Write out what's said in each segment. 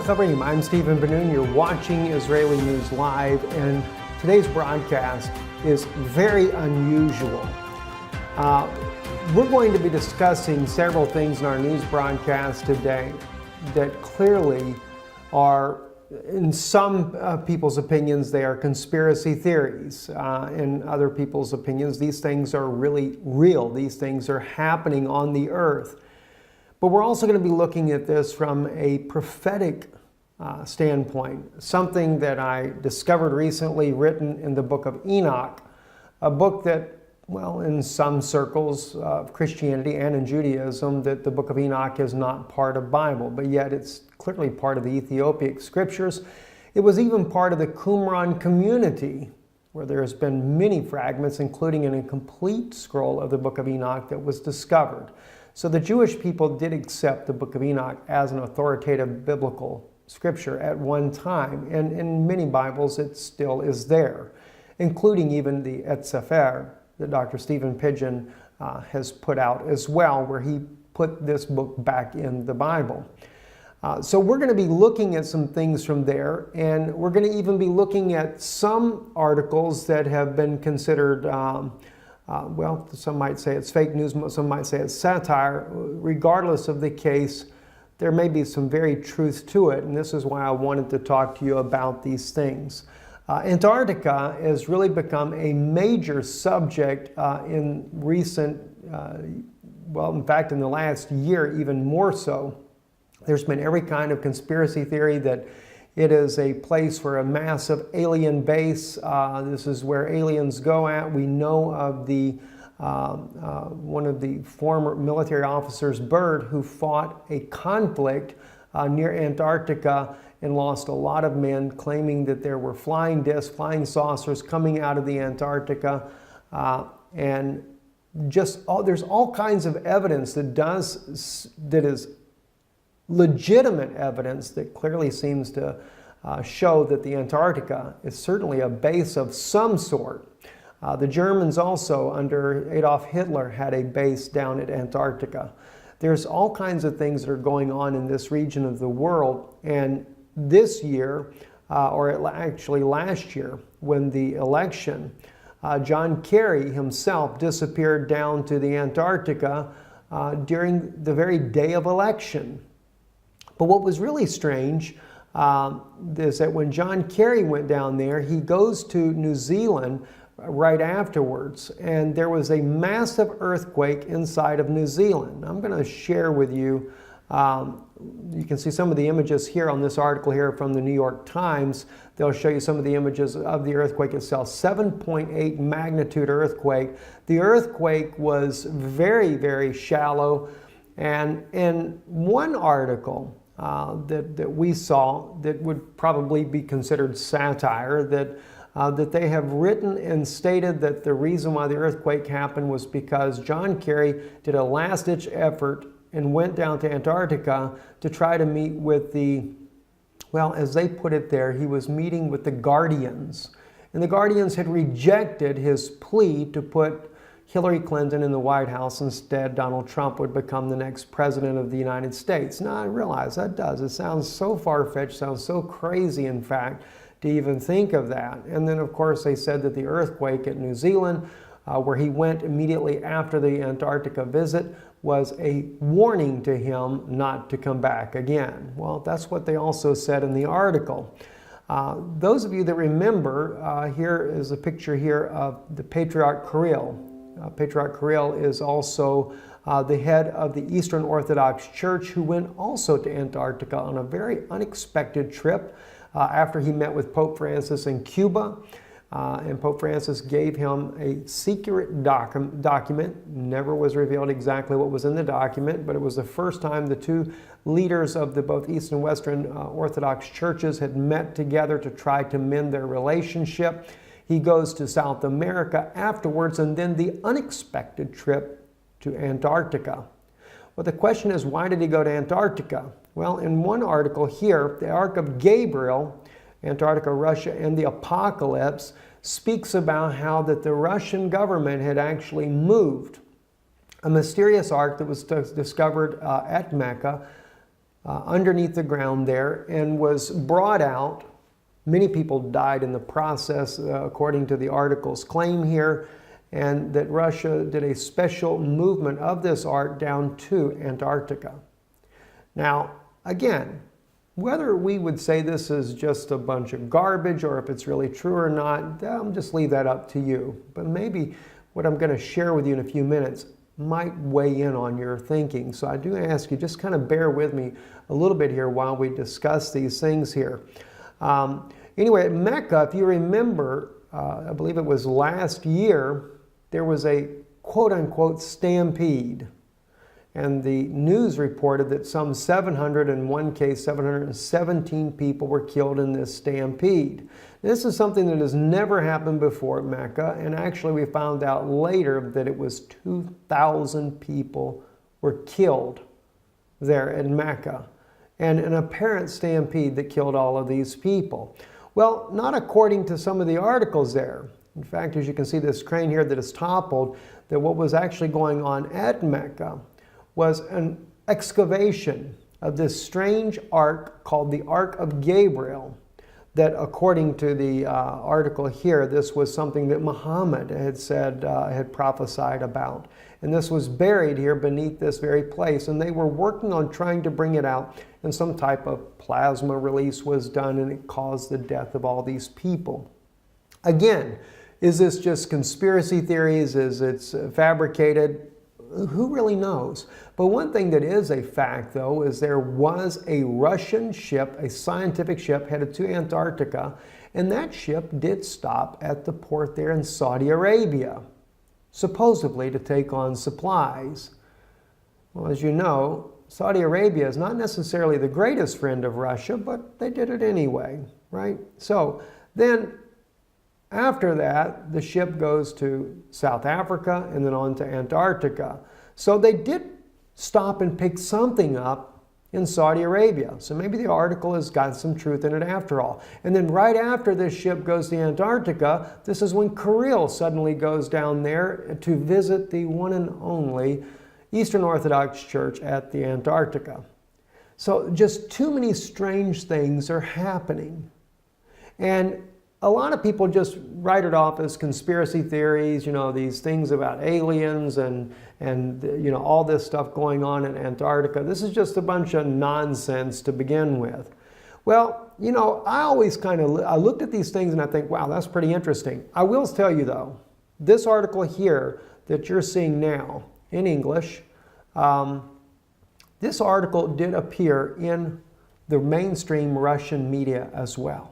Chavrim, I'm Stephen Benoon. You're watching Israeli News Live, and today's broadcast is very unusual. We're going to be discussing several things in our news broadcast today that clearly are, in some people's opinions, they are conspiracy theories. In other people's opinions, these things are really real. These things are happening on the earth. But we're also going to be looking at this from a prophetic standpoint, something that I discovered recently written in the book of Enoch, a book that, well, in some circles of Christianity and in Judaism, that the book of Enoch is not part of the Bible, but yet it's clearly part of the Ethiopic scriptures. It was even part of the Qumran community, where there has been many fragments, including an incomplete scroll of the book of Enoch that was discovered. So the Jewish people did accept the book of Enoch as an authoritative biblical scripture at one time, and in many Bibles it still is there, including even the Et Sefer that Dr. Stephen Pidgeon has put out as well, where he put this book back in the Bible. So we're going to be looking at some things from there, and we're going to even be looking at some articles that have been considered well, some might say it's fake news, some might say it's satire. Regardless of the case, there may be some very truth to it, and this is why I wanted to talk to you about these things. Antarctica has really become a major subject in recent, well, in fact, in the last year, even more so. There's been every kind of conspiracy theory that it is a place for a massive alien base. This is where aliens go at. We know of the one of the former military officers, Byrd, who fought a conflict near Antarctica and lost a lot of men, claiming that there were flying discs, flying saucers coming out of the Antarctica. And just there's all kinds of evidence that is legitimate evidence that clearly seems to show that the Antarctica is certainly a base of some sort. The Germans also, under Adolf Hitler, had a base down at Antarctica. There's all kinds of things that are going on in this region of the world, and this year, or actually last year, when the election, John Kerry himself disappeared down to the Antarctica during the very day of election. But what was really strange is that when John Kerry went down there, he goes to New Zealand right afterwards, and there was a massive earthquake inside of New Zealand. I'm going to share with you, you can see some of the images here on this article here from the New York Times. They'll show you some of the images of the earthquake itself. 7.8 magnitude earthquake. The earthquake was very, very shallow, and in one article that we saw that would probably be considered satire, that they have written and stated that the reason why the earthquake happened was because John Kerry did a last-ditch effort and went down to Antarctica to try to meet with the, well, as they put it there, he was meeting with the Guardians. And the Guardians had rejected his plea to put Hillary Clinton in the White House. Instead, Donald Trump would become the next president of the United States. Now, I realize that it sounds so far-fetched, sounds so crazy, in fact, to even think of that. And then, of course, they said that the earthquake at New Zealand, where he went immediately after the Antarctica visit, was a warning to him not to come back again. Well, that's what they also said in the article. Those of you that remember, here is a picture here of the Patriarch Kirill. Patriarch Kirill is also the head of the Eastern Orthodox Church, who went also to Antarctica on a very unexpected trip after he met with Pope Francis in Cuba. And Pope Francis gave him a secret document. Never was revealed exactly what was in the document, but it was the first time the two leaders of the both East and Western Orthodox churches had met together to try to mend their relationship. He goes to South America afterwards, and then the unexpected trip to Antarctica. Well, the question is, why did he go to Antarctica? Well, in one article here, the Ark of Gabriel, Antarctica, Russia, and the Apocalypse, speaks about how that the Russian government had actually moved a mysterious ark that was discovered at Mecca underneath the ground there and was brought out. Many people died in the process, according to the article's claim here, and that Russia did a special movement of this ark down to Antarctica. Now, again, whether we would say this is just a bunch of garbage or if it's really true or not, I'll just leave that up to you. But maybe what I'm going to share with you in a few minutes might weigh in on your thinking. So I do ask you, just kind of bear with me a little bit here while we discuss these things here. Anyway, at Mecca, if you remember, I believe it was last year, there was a quote-unquote stampede. And the news reported that some 701 case, 717 people were killed in this stampede. This is something that has never happened before at Mecca, and actually we found out later that it was 2,000 people were killed there at Mecca, and an apparent stampede that killed all of these people. Well, not according to some of the articles there. In fact, as you can see this crane here that is toppled, that what was actually going on at Mecca was an excavation of this strange ark called the Ark of Gabriel, that according to the article here, this was something that Muhammad had said, had prophesied about. And this was buried here beneath this very place, and they were working on trying to bring it out, and some type of plasma release was done, and it caused the death of all these people. Again, is this just conspiracy theories? Is it fabricated? Who really knows? But one thing that is a fact, though, is there was a Russian ship, a scientific ship, headed to Antarctica, and that ship did stop at the port there in Saudi Arabia, supposedly to take on supplies. Well, as you know, Saudi Arabia is not necessarily the greatest friend of Russia, but they did it anyway, right? So then, after that, the ship goes to South Africa and then on to Antarctica. So they did stop and pick something up in Saudi Arabia. So maybe the article has got some truth in it after all. And then right after this ship goes to Antarctica, this is when Kirill suddenly goes down there to visit the one and only Eastern Orthodox Church at the Antarctica. So just too many strange things are happening. And a lot of people just write it off as conspiracy theories, you know, these things about aliens and you know, all this stuff going on in Antarctica. This is just a bunch of nonsense to begin with. Well, you know, I always I looked at these things and I think, wow, that's pretty interesting. I will tell you though, this article here that you're seeing now in English, this article did appear in the mainstream Russian media as well.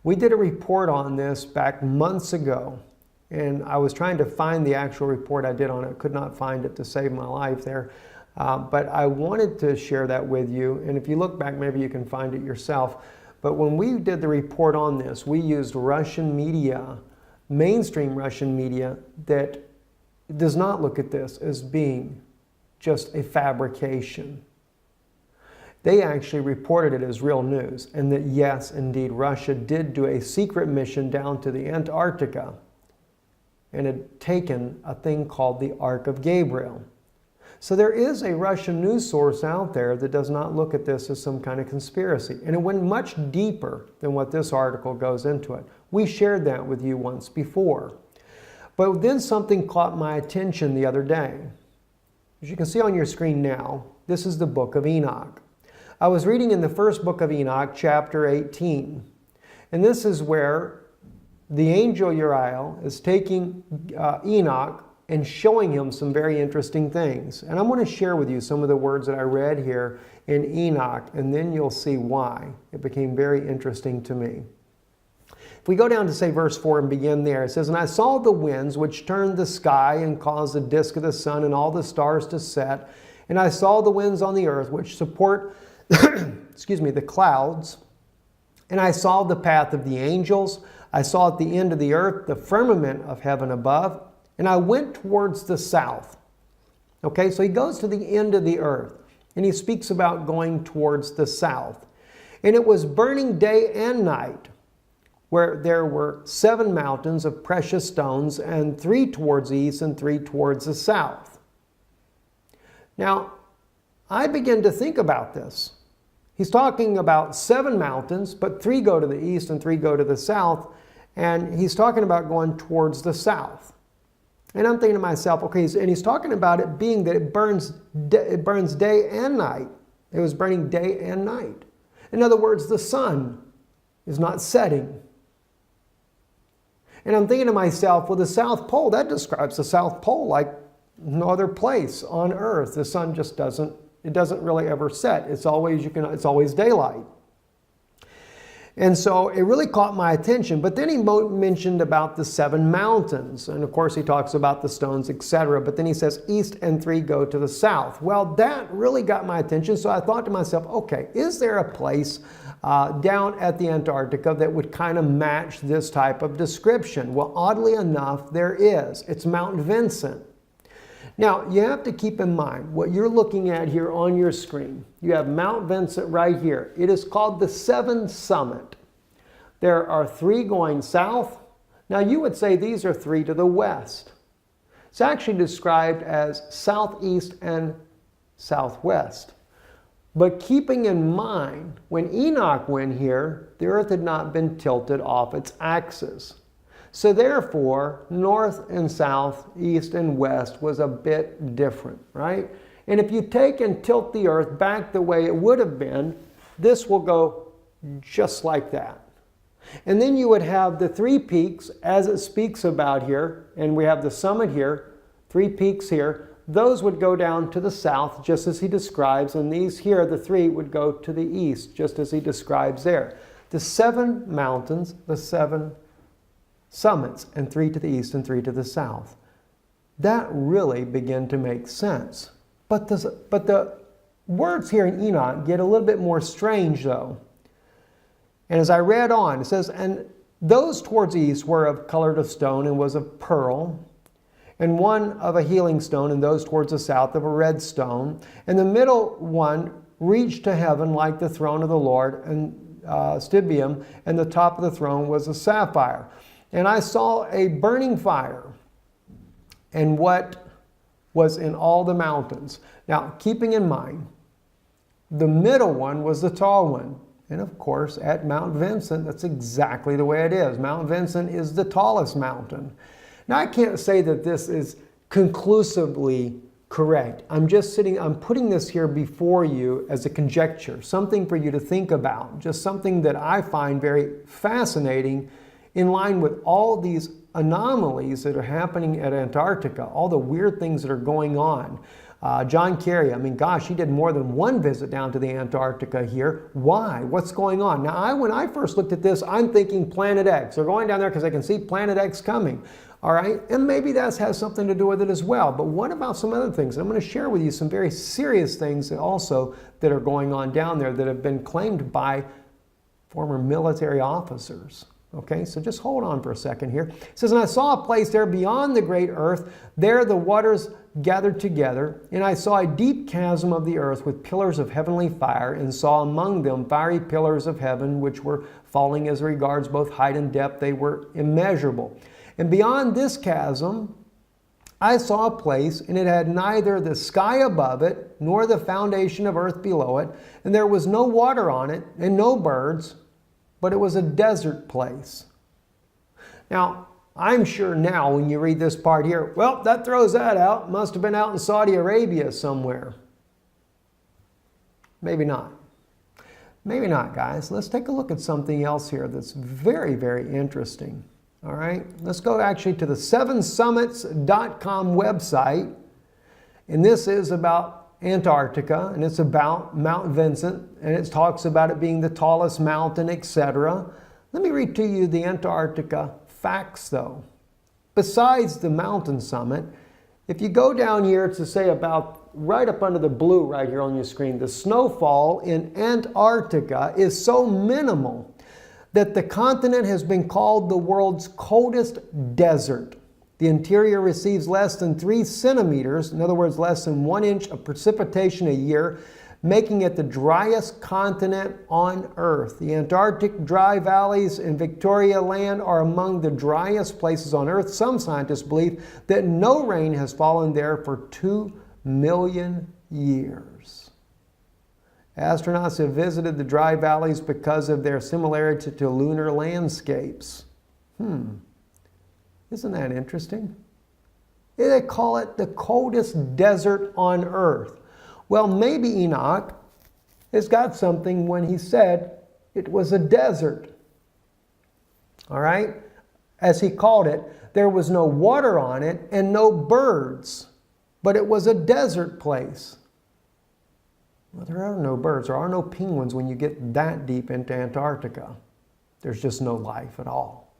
We did a report on this back months ago, and I was trying to find the actual report I did on it. Could not find it to save my life there. But I wanted to share that with you, and if you look back, maybe you can find it yourself. But when we did the report on this, we used Russian media, mainstream Russian media, that does not look at this as being just a fabrication. They actually reported it as real news, and that yes, indeed, Russia did do a secret mission down to the Antarctica and had taken a thing called the Ark of Gabriel. So there is a Russian news source out there that does not look at this as some kind of conspiracy. And it went much deeper than what this article goes into it. We shared that with you once before. But then something caught my attention the other day. As you can see on your screen now, this is the book of Enoch. I was reading in the first book of Enoch, chapter 18. And this is where the angel Uriel is taking Enoch and showing him some very interesting things. And I'm going to share with you some of the words that I read here in Enoch, and then you'll see why it became very interesting to me. If we go down to, say, verse 4 and begin there, it says, "And I saw the winds which turned the sky and caused the disk of the sun and all the stars to set. And I saw the winds on the earth which support the clouds. And I saw the path of the angels. I saw at the end of the earth the firmament of heaven above. And I went towards the south." Okay, so he goes to the end of the earth. And he speaks about going towards the south. "And it was burning day and night, where there were 7 mountains of precious stones, and 3 towards the east and 3 towards the south." Now, I begin to think about this. He's talking about 7 mountains, but 3 go to the east and 3 go to the south. And he's talking about going towards the south. And I'm thinking to myself, okay, and he's talking about it being that it burns day and night. It was burning day and night. In other words, the sun is not setting. And I'm thinking to myself, well, the South Pole, that describes the South Pole like no other place on Earth. The sun just doesn't really ever set. It's always daylight. And so it really caught my attention. But then he mentioned about the 7 mountains. And of course he talks about the stones, etc. But then he says east and 3 go to the south. Well, that really got my attention. So I thought to myself, okay, is there a place down at the Antarctica that would kind of match this type of description? Well, oddly enough, there is. It's Mount Vincent. Now, you have to keep in mind what you're looking at here on your screen. You have Mount Vincent right here. It is called the Seven Summit. There are 3 going south. Now, you would say these are 3 to the west. It's actually described as southeast and southwest. But keeping in mind, when Enoch went here, the earth had not been tilted off its axis. So therefore, north and south, east and west was a bit different, right? And if you take and tilt the earth back the way it would have been, this will go just like that. And then you would have the 3 peaks, as it speaks about here, and we have the summit here, 3 peaks here. Those would go down to the south, just as he describes, and these here, the 3, would go to the east, just as he describes there. The 7 mountains, the 7 summits, and 3 to the east and 3 to the south. That really began to make sense. But the words here in Enoch get a little bit more strange though. And as I read on, it says, and those towards the east were of colored of stone and was of pearl, and one of a healing stone, and those towards the south of a red stone. And the middle one reached to heaven like the throne of the Lord, and stibium, and the top of the throne was a sapphire. And I saw a burning fire, and what was in all the mountains. Now, keeping in mind, the middle one was the tall one. And of course, at Mount Vincent, that's exactly the way it is. Mount Vincent is the tallest mountain. Now, I can't say that this is conclusively correct. I'm putting this here before you as a conjecture, something for you to think about, just something that I find very fascinating in line with all these anomalies that are happening at Antarctica, all the weird things that are going on. John Kerry, I mean, gosh, he did more than 1 visit down to the Antarctica here. Why? What's going on? Now, when I first looked at this, I'm thinking Planet X. They're going down there because they can see Planet X coming. All right? And maybe that has something to do with it as well. But what about some other things? I'm going to share with you some very serious things also that are going on down there that have been claimed by former military officers. Okay, so just hold on for a second here. It says, and I saw a place there beyond the great earth. There the waters gathered together, and I saw a deep chasm of the earth with pillars of heavenly fire, and saw among them fiery pillars of heaven, which were falling as regards both height and depth. They were immeasurable. And beyond this chasm, I saw a place, and it had neither the sky above it, nor the foundation of earth below it, and there was no water on it, and no birds, but it was a desert place. Now, I'm sure now when you read this part here, well, that throws that out. Must have been out in Saudi Arabia somewhere. Maybe not. Maybe not, guys. Let's take a look at something else here that's very, very interesting. All right, let's go actually to the 7summits.com website. And this is about Antarctica, and it's about Mount Vincent, and it talks about it being the tallest mountain, etc. Let me read to you the Antarctica facts, though. Besides the mountain summit, if you go down here to say about right up under the blue right here on your screen, the snowfall in Antarctica is so minimal that the continent has been called the world's coldest desert. The interior receives less than 3 centimeters, in other words, less than 1 inch of precipitation a year, making it the driest continent on Earth. The Antarctic dry valleys in Victoria Land are among the driest places on Earth. Some scientists believe that no rain has fallen there for 2 million years. Astronauts have visited the dry valleys because of their similarity to lunar landscapes. Isn't that interesting? They call it the coldest desert on Earth. Well, maybe Enoch has got something when he said it was a desert. All right? As he called it, there was no water on it and no birds, but it was a desert place. Well, there are no birds. There are no penguins when you get that deep into Antarctica. There's just no life at all.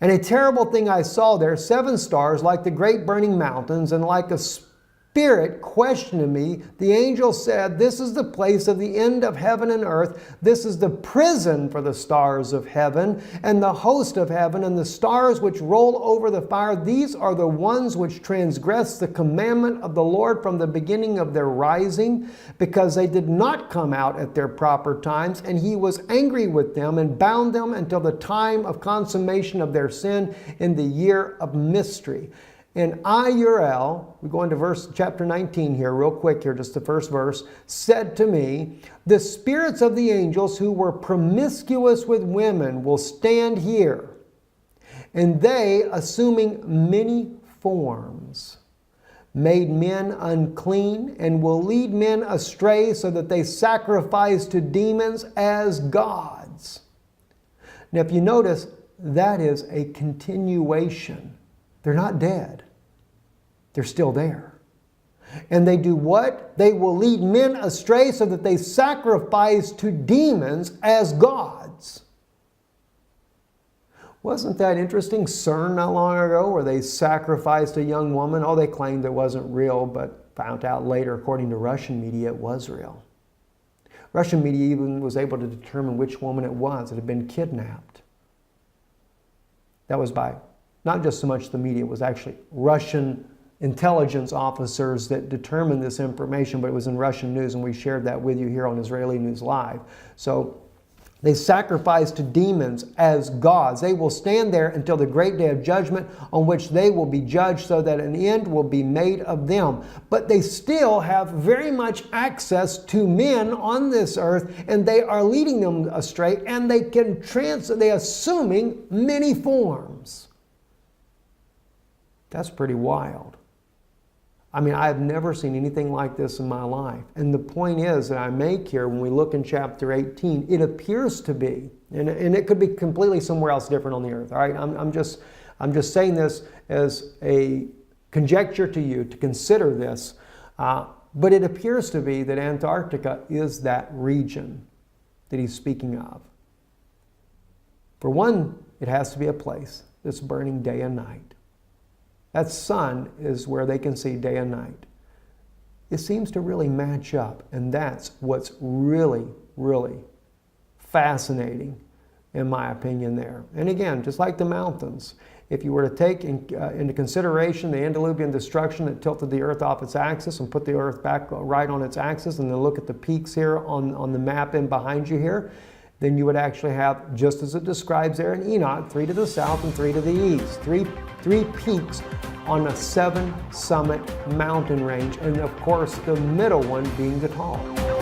And a terrible thing I saw there, 7 stars like the great burning mountains, and like a spirit questioning me, the angel said, "This is the place of the end of heaven and earth. This is the prison for the stars of heaven and the host of heaven and the stars which roll over the fire. These are the ones which transgress the commandment of the Lord from the beginning of their rising, because they did not come out at their proper times. And he was angry with them and bound them until the time of consummation of their sin in the year of mystery." And I, Uriel, we go into chapter 19 here, real quick here, just the first verse, said to me, "The spirits of the angels who were promiscuous with women will stand here, and they, assuming many forms, made men unclean, and will lead men astray so that they sacrifice to demons as gods." Now, if you notice, that is a continuation. They're not dead. They're still there. And they do what? They will lead men astray so that they sacrifice to demons as gods. Wasn't that interesting? CERN not long ago, where they sacrificed a young woman. Oh, they claimed it wasn't real, but found out later, according to Russian media, it was real. Russian media even was able to determine which woman it was that had been kidnapped. That was by not just so much the media, it was actually Russian intelligence officers that determined this information, but it was in Russian news, and we shared that with you here on Israeli News Live. So they sacrifice to demons as gods. They will stand there until the great day of judgment, on which they will be judged, so that an end will be made of them. But they still have very much access to men on this earth, and they are leading them astray, and they can they assuming many forms. That's pretty wild. I mean, I've never seen anything like this in my life. And the point is that I make here, when we look in chapter 18, it appears to be, and it could be completely somewhere else different on the earth. All right, I'm just saying this as a conjecture to you to consider this. But it appears to be that Antarctica is that region that he's speaking of. For one, it has to be a place that's burning day and night. That sun is where they can see day and night. It seems to really match up, and that's what's really, really fascinating, in my opinion, there. And again, just like the mountains, if you were to take into consideration the antediluvian destruction that tilted the earth off its axis and put the earth back right on its axis, and then look at the peaks here on the map in behind you here, then you would actually have, just as it describes there in Enoch, 3 to the south and 3 to the east. Three peaks on a 7-summit mountain range, and of course the middle one being the tallest.